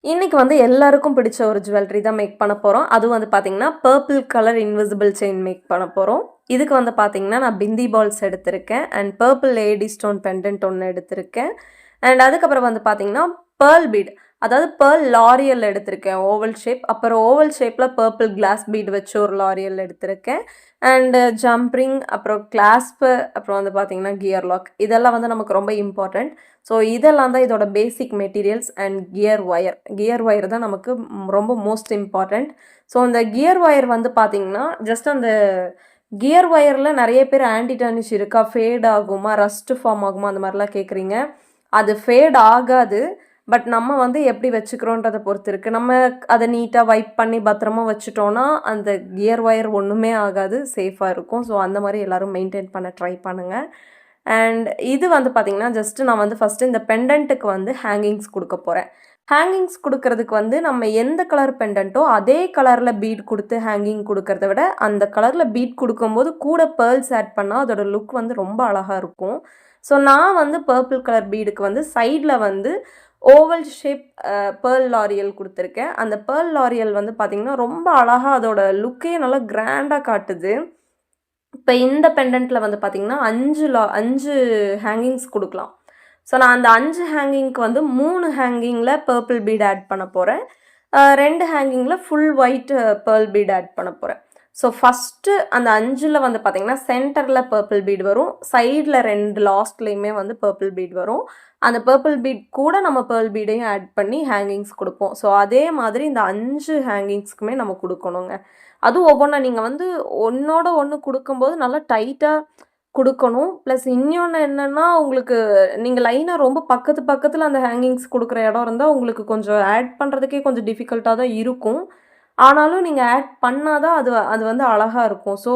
இன்னைக்கு வந்து எல்லாருக்கும் பிடிச்ச ஒரு ஜுவல்லரி தான் மேக் பண்ண போறோம். அதுவும் வந்து பார்த்தீங்கன்னா, purple colour invisible chain make பண்ண போறோம். இதுக்கு வந்து பார்த்தீங்கன்னா, நான் பிந்தி பால்ஸ் எடுத்திருக்கேன். And purple AD stone pendant ஒண்ணு எடுத்திருக்கேன். அண்ட் அதுக்கப்புறம் வந்து பார்த்தீங்கன்னா, பெர்ல் பீட் அதாவது பெர்ல் லாரியல் எடுத்திருக்கேன் ஓவல் ஷேப். அப்புறம் ஓவல் ஷேப்ல பர்பிள் கிளாஸ் பீட் வச்சு ஒரு லாரியல் எடுத்திருக்கேன். அண்ட் ஜம்ப் ரிங், அப்புறம் கிளாஸ்ப், அப்புறம் வந்து பார்த்தீங்கன்னா, கியர் லாக் இதெல்லாம் வந்து நமக்கு ரொம்ப இம்பார்ட்டன்ட். ஸோ இதெல்லாம் தான் இதோட பேசிக் materials and gear wire. Gear wire தான் நமக்கு ரொம்ப மோஸ்ட் இம்பார்ட்டன்ட். ஸோ இந்த கியர் ஒயர் வந்து பார்த்தீங்கன்னா, ஜஸ்ட் அந்த கியர் ஒயரில் நிறைய பேர் ஆன்டி டர்னிஷ் இருக்கா, ஃபேட் ஆகுமா, ரஸ்ட் ஃபார்ம் ஆகுமா, அந்த மாதிரிலாம் கேட்குறீங்க. அது ஃபேட் ஆகாது. பட் நம்ம வந்து எப்படி வச்சுக்கிறோன்றதை பொறுத்து இருக்குது. நம்ம அதை நீட்டாக வைப் பண்ணி பத்திரமா வச்சுட்டோன்னா அந்த கியர் ஒயர் ஒன்றுமே ஆகாது, சேஃபாக இருக்கும். ஸோ அந்த மாதிரி எல்லோரும் மெயின்டைன் பண்ண ட்ரை பண்ணுங்கள். அண்ட் இது வந்து பார்த்தீங்கன்னா, ஜஸ்ட்டு நான் வந்து ஃபஸ்ட்டு இந்த பெண்டன்ட்டுக்கு வந்து ஹேங்கிங்ஸ் கொடுக்க போகிறேன். ஹேங்கிங்ஸ் கொடுக்கறதுக்கு வந்து நம்ம எந்த கலர் பெண்டன்ட்டோ அதே கலரில் பீட் கொடுத்து ஹேங்கிங் கொடுக்கறத விட, அந்த கலரில் பீட் கொடுக்கும்போது கூட பேர்ல்ஸ் ஆட் பண்ணால் அதோட லுக் வந்து ரொம்ப அழகாக இருக்கும். ஸோ நான் வந்து பர்பிள் கலர் பீடுக்கு வந்து சைடில் வந்து ஓவல் ஷேப் பேர்ல் லாரியல் கொடுத்துருக்கேன். அந்த பேர்ல் லாரியல் வந்து பார்த்திங்கன்னா, ரொம்ப அழகாக அதோட லுக்கே நல்லா கிராண்டாக காட்டுது. இப்போ இந்த பெண்டன்ட்டில் வந்து பார்த்திங்கன்னா 5 ஹேங்கிங்ஸ் கொடுக்கலாம். ஸோ நான் அந்த 5 ஹேங்கிங்க்கு வந்து 3 ஹேங்கிங்கில் பர்பிள் பீட் ஆட் பண்ண போகிறேன். 2 ஹேங்கிங்கில் full white pearl bead add பண்ண போகிறேன். ஸோ ஃபஸ்ட்டு அந்த 5ல் வந்து பார்த்திங்கன்னா சென்டரில் பர்பிள் பீட் வரும். சைடில் 2 லாஸ்ட்லேயுமே வந்து பர்பிள் பீட் வரும். அந்த பர்பிள் பீட் கூட நம்ம பேர்ல் பீடையும் ஆட் பண்ணி ஹேங்கிங்ஸ் கொடுப்போம். ஸோ அதே மாதிரி இந்த 5 ஹேங்கிங்ஸ்க்குமே நம்ம கொடுக்கணுங்க. அதுவும் ஒவ்வொன்றா நீங்கள் வந்து ஒன்றோட ஒன்று கொடுக்கும்போது நல்லா டைட்டாக கொடுக்கணும். ப்ளஸ் இன்னொன்று என்னென்னா, உங்களுக்கு நீங்கள் லைனாக ரொம்ப பக்கத்தில் அந்த ஹேங்கிங்ஸ் கொடுக்குற இடம் இருந்தால் உங்களுக்கு கொஞ்சம் ஆட் பண்ணுறதுக்கே கொஞ்சம் டிஃபிகல்ட்டாக தான் இருக்கும். ஆனாலும் நீங்கள் ஆட் பண்ணால் தான் அது வந்து அழகாக இருக்கும். ஸோ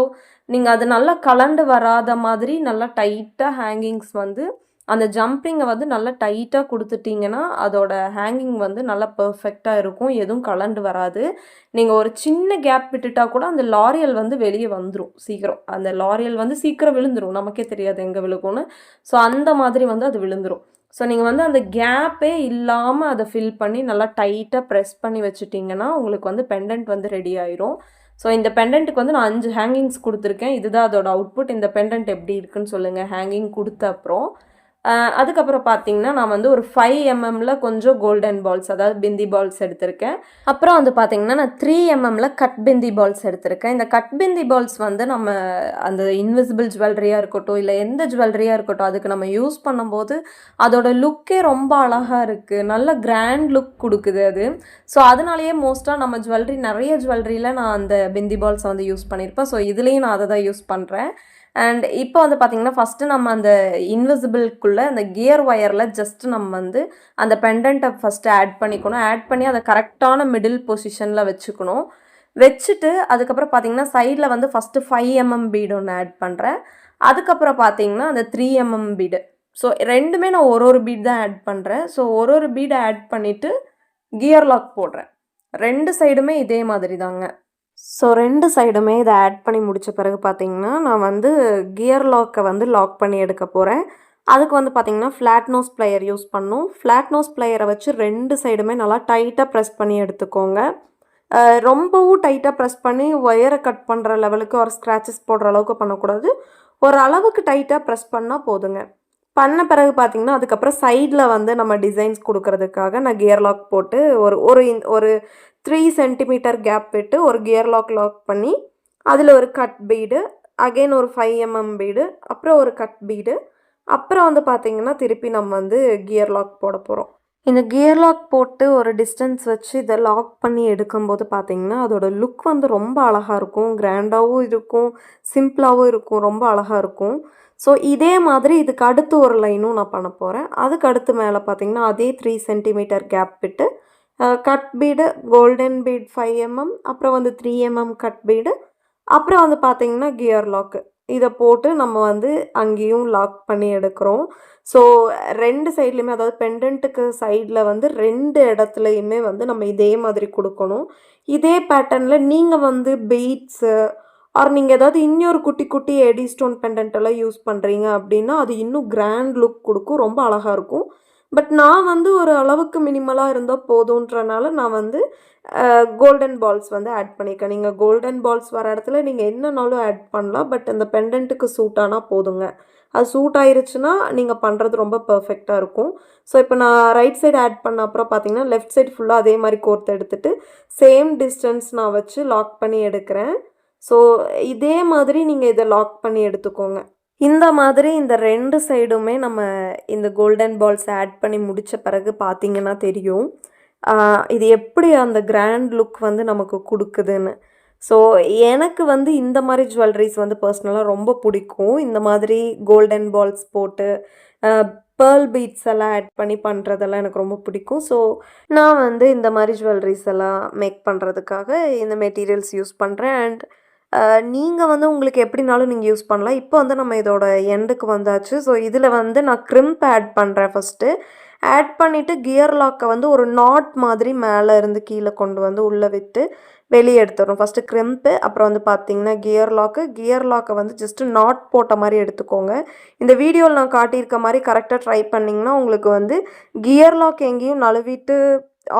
நீங்கள் அது நல்லா கலண்டு வராத மாதிரி நல்லா டைட்டாக ஹேங்கிங்ஸ் வந்து அந்த ஜம்பிங்கை வந்து நல்லா டைட்டாக கொடுத்துட்டிங்கன்னா அதோட ஹேங்கிங் வந்து நல்லா பர்ஃபெக்டாக இருக்கும். எதுவும் கலண்டு வராது. நீங்கள் ஒரு சின்ன கேப் விட்டுட்டா கூட அந்த லாரியல் வந்து வெளியே வந்துடும் சீக்கிரம். அந்த லாரியல் வந்து சீக்கிரம் விழுந்துடும். நமக்கே தெரியாது எங்கே விழுகும்னு. ஸோ அந்த மாதிரி வந்து அது விழுந்துடும். ஸோ நீங்கள் வந்து அந்த கேப்பே இல்லாமல் அதை ஃபில் பண்ணி நல்லா டைட்டாக ப்ரெஸ் பண்ணி வச்சுட்டிங்கன்னா உங்களுக்கு வந்து பெண்டன்ட் வந்து ரெடி ஆயிரும். ஸோ இந்த பெண்டன்ட்டுக்கு வந்து நான் 5 ஹேங்கிங்ஸ் கொடுத்துருக்கேன். இதுதான் அதோட அவுட்புட். இந்த பெண்டன்ட் எப்படி இருக்குன்னு சொல்லுங்கள் ஹேங்கிங் கொடுத்த அப்புறம். அதுக்கப்புறம் பார்த்தீங்கன்னா, நான் வந்து ஒரு 5 எம்எம்ல கொஞ்சம் கோல்டன் பால்ஸ், அதாவது பிந்தி பால்ஸ் எடுத்திருக்கேன். அப்புறம் வந்து பார்த்தீங்கன்னா, நான் 3 எம்எம்ல கட் பிந்தி பால்ஸ் எடுத்திருக்கேன். இந்த கட் பிந்தி பால்ஸ் வந்து நம்ம அந்த இன்விசிபிள் ஜுவல்லரியாக இருக்கட்டும், இல்லை எந்த ஜுவல்லரியாக இருக்கட்டும், அதுக்கு நம்ம யூஸ் பண்ணும்போது அதோட லுக்கே ரொம்ப அழகாக இருக்குது. நல்ல கிராண்ட் லுக் கொடுக்குது அது. ஸோ அதனாலேயே மோஸ்ட்டாக நம்ம நிறைய ஜுவல்லரியில் நான் அந்த பிந்தி பால்ஸை வந்து யூஸ் பண்ணியிருப்பேன். ஸோ இதுலேயும் நான் அதை தான் யூஸ் பண்ணுறேன். அண்ட் இப்போ வந்து பார்த்திங்கன்னா, ஃபஸ்ட்டு நம்ம அந்த இன்விசிபிள்குள்ளே அந்த கியர் ஒயரில் ஜஸ்ட்டு நம்ம வந்து அந்த பெண்டன்ட்டை ஃபஸ்ட்டு ஆட் பண்ணிக்கணும். ஆட் பண்ணி அதை கரெக்டான மிடில் பொசிஷனில் வச்சுக்கணும். வச்சுட்டு அதுக்கப்புறம் பார்த்திங்கன்னா, சைடில் வந்து ஃபஸ்ட்டு 5 எம்எம் பீடு ஒன்று ஆட் பண்ணுறேன். அதுக்கப்புறம் பார்த்திங்கன்னா, அந்த 3 எம்எம் பீடு. ஸோ ரெண்டுமே நான் ஒரு பீட் தான் ஆட் பண்ணுறேன். ஸோ ஒரு பீடை ஆட் பண்ணிவிட்டு கியர் லாக் போடுறேன். 2 சைடுமே இதே மாதிரி தாங்க. ஸோ 2 சைடுமே இதை ஆட் பண்ணி முடித்த பிறகு பார்த்திங்கன்னா, நான் வந்து கியர் லாக்கை வந்து லாக் பண்ணி எடுக்க போகிறேன். அதுக்கு வந்து பார்த்திங்கன்னா, ஃப்ளாட் நோஸ் ப்ளையர் யூஸ் பண்ணணும். ஃப்ளாட் நோஸ் ப்ளையரை வச்சு 2 சைடுமே நல்லா டைட்டாக ப்ரெஸ் பண்ணி எடுத்துக்கோங்க. ரொம்பவும் டைட்டாக ப்ரெஸ் பண்ணி ஒயரை கட் பண்ணுற லெவலுக்கு ஒரு ஸ்க்ராச்சஸ் போடுற அளவுக்கு பண்ணக்கூடாது. ஒரு அளவுக்கு டைட்டாக ப்ரெஸ் பண்ணால் போதுங்க. பண்ண பிறகு பார்த்திங்கன்னா, அதுக்கப்புறம் சைடில் வந்து நம்ம டிசைன்ஸ் கொடுக்கறதுக்காக நான் கியர் லாக் போட்டு ஒரு 3 சென்டிமீட்டர் கேப் விட்டு ஒரு கியர் லாக் பண்ணி அதில் ஒரு கட் பீடு, அகெயின் ஒரு 5 எம்எம் பீடு, அப்புறம் ஒரு கட் பீடு, அப்புறம் வந்து பார்த்திங்கன்னா திருப்பி நம்ம வந்து கியர் லாக் போட போகிறோம். இந்த கியர் லாக் போட்டு ஒரு டிஸ்டன்ஸ் வச்சு இதை லாக் பண்ணி எடுக்கும்போது பார்த்திங்கன்னா அதோட லுக் வந்து ரொம்ப அழகாக இருக்கும். கிராண்டாகவும் இருக்கும், சிம்பிளாகவும் இருக்கும், ரொம்ப அழகாக இருக்கும். ஸோ இதே மாதிரி இதுக்கு அடுத்து ஒரு லைனும் நான் பண்ண போகிறேன். அதுக்கு அடுத்து மேலே பார்த்திங்கன்னா அதே 3 சென்டிமீட்டர் கேப் விட்டு cut bead, golden bead 5 mm, அப்புறம் வந்து 3 எம்எம் கட் பீடு, அப்புறம் வந்து பார்த்திங்கன்னா கியர் லாக்கு இதை போட்டு நம்ம வந்து அங்கேயும் லாக் பண்ணி எடுக்கிறோம். ஸோ 2 சைட்லேயுமே, அதாவது பெண்டன்ட்டுக்கு சைடில் வந்து 2 இடத்துலையுமே வந்து நம்ம இதே மாதிரி கொடுக்கணும். இதே பேட்டர்னில் நீங்கள் வந்து பீட்ஸு நீங்கள் ஏதாவது இன்னொரு குட்டி குட்டி எடி ஸ்டோன் பெண்டன்ட் எல்லாம் யூஸ் பண்ணுறீங்க அப்படின்னா அது இன்னும் கிராண்ட் லுக் கொடுக்கும், ரொம்ப அழகாக இருக்கும். பட் நான் வந்து ஒரு அளவுக்கு மினிமலா இருந்தா போதுன்றனால நான் வந்து கோல்டன் பால்ஸ் வந்து ஆட் பண்ணியிருக்கேன். நீங்க கோல்டன் பால்ஸ் வர இடத்துல நீங்க என்னனாலும் ஆட் பண்ணலாம். பட் அந்த பெண்டன்ட்டுக்கு சூட் ஆனா போதுங்க. அது சூட் ஆயிருச்சுன்னா, நீங்க பண்றது ரொம்ப பெர்ஃபெக்ட்டா இருக்கும். ஸோ இப்போ நான் ரைட் சைடு ஆட் பண்ண அப்புறம் பார்த்தீங்கன்னா, லெஃப்ட் சைடு ஃபுல்லா அதே மாரி கோர்த்து எடுத்துட்டு, சேம் டிஸ்டன்ஸ் நான் வச்சு லாக் பண்ணி எடுக்கிறேன். ஸோ இதே மாதிரி நீங்க இத லாக் பண்ணி எடுத்துக்கோங்க. இந்த மாதிரி இந்த 2 சைடுமே நம்ம இந்த கோல்டன் பால்ஸ் ஆட் பண்ணி முடிச்ச பிறகு பார்த்தீங்கன்னா தெரியும். ஆ இது எப்படி அந்த கிராண்ட் லுக் வந்து நமக்கு குடுக்குதுன்னு. ஸோ எனக்கு வந்து இந்த மாரி ஜுவல்லரீஸ் வந்து பர்சனலா ரொம்ப பிடிக்கும். இந்த மாதிரி கோல்டன் பால்ஸ் போட்டு, அ பேர்ல் பீட்ஸ் எல்லாம் ஆட் பண்ணி பண்றதெல்லாம் எனக்கு ரொம்ப பிடிக்கும். ஸோ நான் வந்து இந்த மாரி ஜுவல்லரீஸ் எல்லாம் மேக் பண்றதுக்காக இந்த மெட்டீரியல்ஸ் யூஸ் பண்றேன். அண்ட் நீங்க வந்து உங்களுக்கு எப்படினாலும் நீங்க யூஸ் பண்ணலாம். இப்போ வந்து நம்ம இதோட எண்டுக்கு வந்தாச்சு. ஸோ இதில வந்து நான் கிரிம்ப் ஆட் பண்றேன் ஃபர்ஸ்ட்டு. ஆட் பண்ணிட்டு கியர் லாக்க வந்து ஒரு நாட் மாதிரி மேல இருந்து கீழ கொண்டு வந்து உள்ள விட்டு வெளிய எடுத்துறணும். ஃபர்ஸ்ட்டு கிரிம்ப்பு, அப்புறம் வந்து பார்த்தீங்கன்னா கியர் லாக்கு. கியர் லாக்க வந்து ஜஸ்ட் நாட் போட்ட மாரி எடுத்துக்கோங்க. இந்த வீடியோல நான் காட்டியிருக்க மாரி கரெக்ட்டா ட்ரை பண்ணீங்கன்னா, உங்களுக்கு வந்து கியர் லாக் எங்கேயும் நழுவிட்டு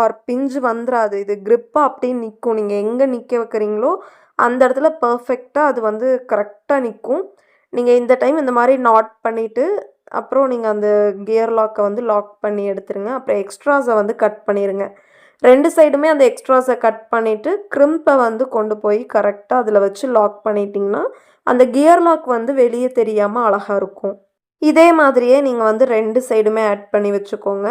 ஆர் பிஞ்சு வந்துராது. இது கிரிப்பா அப்படியே நிக்கும். நீங்க எங்க நிக்க வைக்கிறீங்களோ, அந்த இடத்துல பெர்ஃபெக்ட்டா அது வந்து கரெக்ட்டா நிக்கும். நீங்க இந்த டைம் இந்த மாரி நாட் பண்ணிட்டு, அப்புறம் நீங்க அந்த கியர் லாக்க வந்து லாக் பண்ணி எடுத்துருங்க. அப்புறம் எக்ஸ்ட்ராஸ வந்து கட் பண்ணிருங்க. 2 சைடுமே அந்த எக்ஸ்ட்ராஸ கட் பண்ணிட்டு, கிரிம்ப வந்து கொண்டு போய் கரெக்ட்டா அதில வச்சு லாக் பண்ணிட்டீங்கன்னா, அந்த கியர் லாக் வந்து வெளிய தெரியாம அழகா இருக்கும். இதே மாதிரியே நீங்க வந்து 2 சைடுமே ஆட் பண்ணி வச்சுக்கோங்க.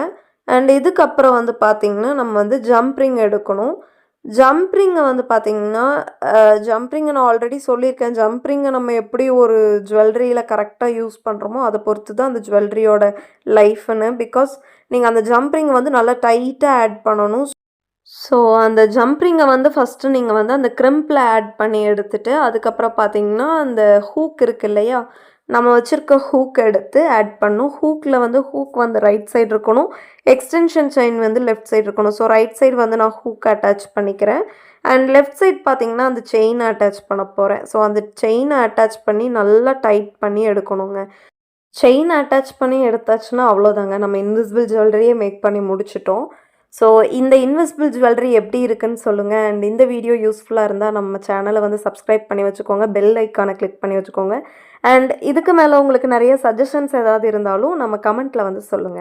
அண்ட் இதுக்கப்புறம் வந்து பார்த்தீங்கன்னா, நம்ம வந்து ஜம்ப் ரிங் எடுக்கணும். ஜம்ப் ரிங்க வந்து பார்த்தீங்கன்னா, ஜம்ப் ரிங்க நான் ஆல்ரெடி சொல்லியிருக்கேன். ஜம்ப் ரிங்க நம்ம எப்படி ஒரு ஜுவல்லரியில கரெக்ட்டா யூஸ் பண்றோமோ, அத பொறுத்து தான் அந்த ஜுவல்லரியோட லைஃப்ன்னு. பிகாஸ் நீங்க அந்த ஜம்ப் ரிங் வந்து நல்லா டைட்டா ஆட் பண்ணணும். ஸோ அந்த ஜம்ப் ரிங்க வந்து ஃபர்ஸ்ட்டு நீங்க வந்து அந்த கிரிம்ப்ல ஆட் பண்ணி எடுத்துட்டு, அதுக்கப்புறம் பார்த்தீங்கன்னா, அந்த ஹூக் இருக்கு இல்லையா? நம்ம வச்சிருக்க ஹூக் எடுத்து ஆட் பண்ணணும். ஹூக் வந்து ரைட் சைடு இருக்கணும். எக்ஸ்டென்ஷன் செயின் வந்து லெஃப்ட் சைடு இருக்கணும். ஸோ ரைட் சைடு வந்து நான் ஹூக் அட்டாச் பண்ணிக்கிறேன். அண்ட் லெஃப்ட் சைடு பார்த்தீங்கன்னா, அந்த செயின் அட்டாச் பண்ண போறேன். ஸோ அந்த செயின அட்டாச் பண்ணி நல்லா டைட் பண்ணி எடுக்கணுங்க. செயின் அட்டாச் பண்ணி எடுத்தாச்சுன்னா அவ்வளோதாங்க. நம்ம இன்விசிபிள் ஜுவல்லரியே மேக் பண்ணி முடிச்சுட்டோம். ஸோ இந்த இன்விசிபிள் ஜுவல்லரி எப்படி இருக்குன்னு சொல்லுங்க. அண்ட் இந்த வீடியோ யூஸ்ஃபுல்லா இருந்தா நம்ம சேனல வந்து சப்ஸ்கிரைப் பண்ணி வச்சுக்கோங்க. பெல் ஐக்கான கிளிக் பண்ணி வச்சுக்கோங்க. அண்ட் இதுக்கு மேல உங்களுக்கு நெறைய சஜஷன்ஸ் ஏதாவது இருந்தாலும் நம்ம கமெண்ட்ல வந்து சொல்லுங்க.